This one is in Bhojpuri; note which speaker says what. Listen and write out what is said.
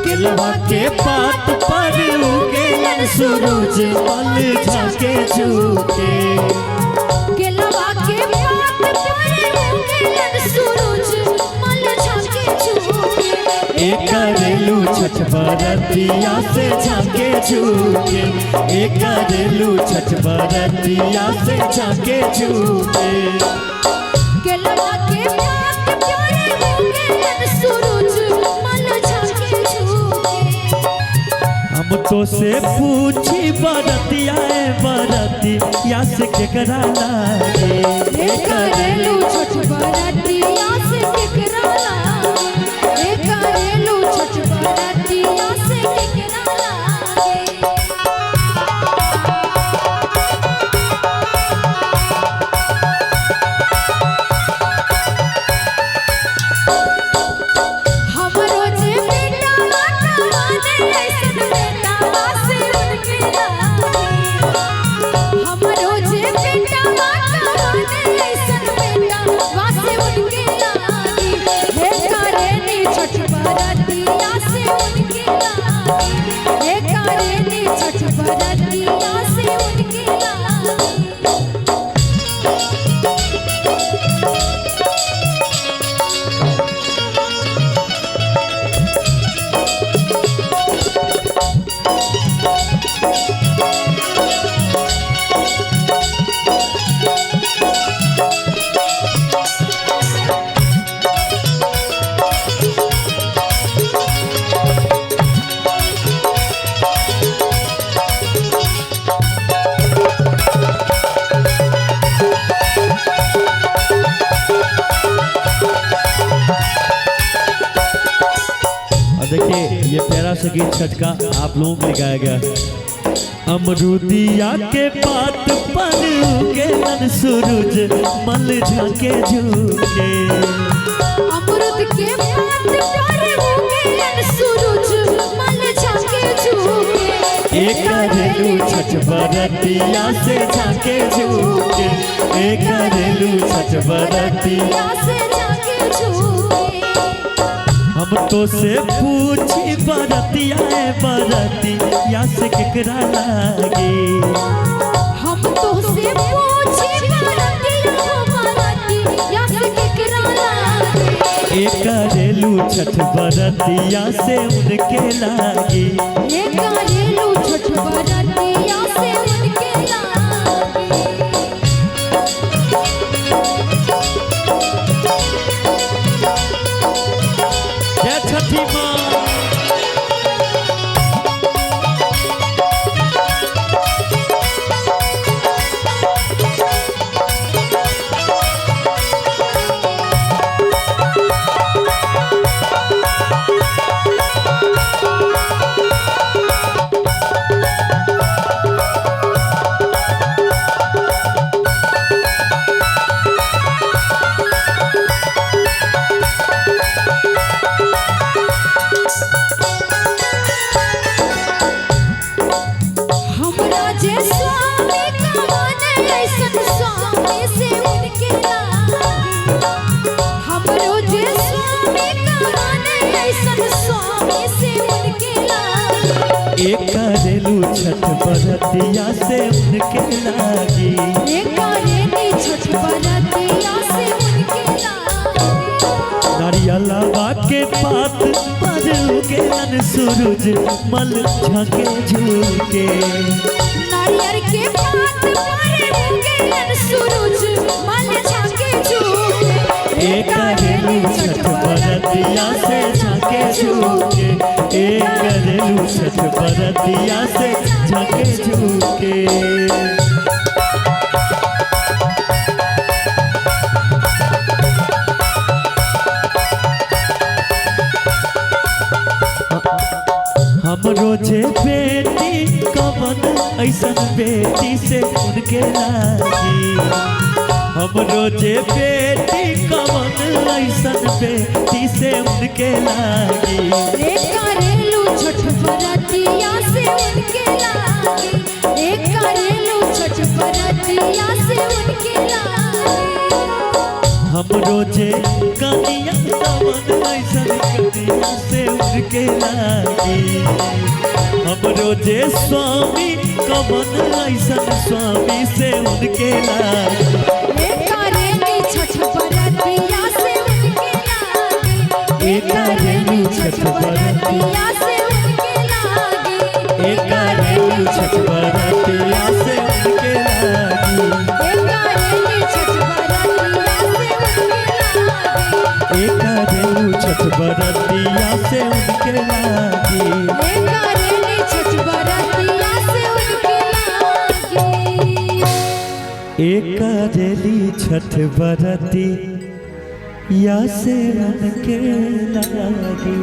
Speaker 1: केलवा के पात पर उगेलन सूरज मल झाके झुके।
Speaker 2: केलवा के पात पर उगेलन सूरज मल झाके झुके।
Speaker 1: एक करेलू छठ बरतिया से झाके झुके। एक करेलू छठ बरतिया से झाके झुके।
Speaker 2: केलवा के पात पर उगेलन सूरज मल झाके झुके।
Speaker 1: हम तो से पूछी बरतिया बरतिया से केकरा लागे।
Speaker 2: एक करेलू छठ बरतिया से केकरा लागे। एक करेलू छठ बरतिया से केकरा लागे। हमरो जे बेटा माने ऐसन बेटा से उनके लागे। हमरो जे बेटा माने ऐसन बेटा से उनके लागे। हे करेनी छठ बरतिया से उनके लागे। हे करेनी छठ बरतिया से उनके लागे।
Speaker 1: देखिए ये प्यारा सा गीत छठ का आप लोगों को गाया गया। अमरूदिया के पात पर उगेलन सूरज मल झाके झुके।
Speaker 2: अमृत के पात पर उगेलन सूरज मल झाके झुके।
Speaker 1: एक करेलू छठ बरतिया से झाके झुके। एक करेलू छठ बरतिया
Speaker 2: से झाके झुके।
Speaker 1: हम तो से पूछी बरतिया बरतिया से केकरा लागे।
Speaker 2: हम तो से पूछी बरतिया से केकरा लागे।
Speaker 1: एक करेलू छठ बरतिया से उनके लागे।
Speaker 2: एक करेलू छठ बरतिया से उनके लागे।
Speaker 1: जय छठी माँ।
Speaker 2: हमरा जे स्वामी कमाने ऐसन स्वामी से उनके लागे। हमरो जे स्वामी कमाने ऐसन स्वामी से उनके लागे।
Speaker 1: एक करेलू छठ बरतिया से उनके लागे।
Speaker 2: एक करेनी छठ बरतिया से उनके लागे।
Speaker 1: नारियलवा के पात पर उगेलन सूरज मल झाके झुके।
Speaker 2: नारियल के पात पर उगेलन सूरज मल झाके झुके।
Speaker 1: एक करेलू छठ बरतिया से झाके झुके। एक करेलू छठ बरतिया से झाके झुके। रोजे बेटी कवन ऐसन बेटी से उनके लागी हम रोजे बेटी कवन ऐसन बेटी से उनके लागी
Speaker 2: रे करेलू छठ बरतिया से उनके लागी रे करेलू छठ बरतिया से उनके लागी
Speaker 1: हम रोजे कनिया कवन ऐसन कनिया से उनके लागी हम रोजे स्वामी कवन ऐसन स्वामी से उनके लागी
Speaker 2: रे करेलू छठ बरतिया से उनके लागी रे करेलू छठ बरतिया से उनके लागी
Speaker 1: रे करेलू छठ बरतिया से उनके लागी
Speaker 2: रे करेलू छठ बरतिया से उनके लागी
Speaker 1: रे करेलू छठ बरतिया से उनके लागी
Speaker 2: रे करेलू छठ बरतिया से उनके लागी
Speaker 1: एक करेली छठ बरती या से उनके लागी।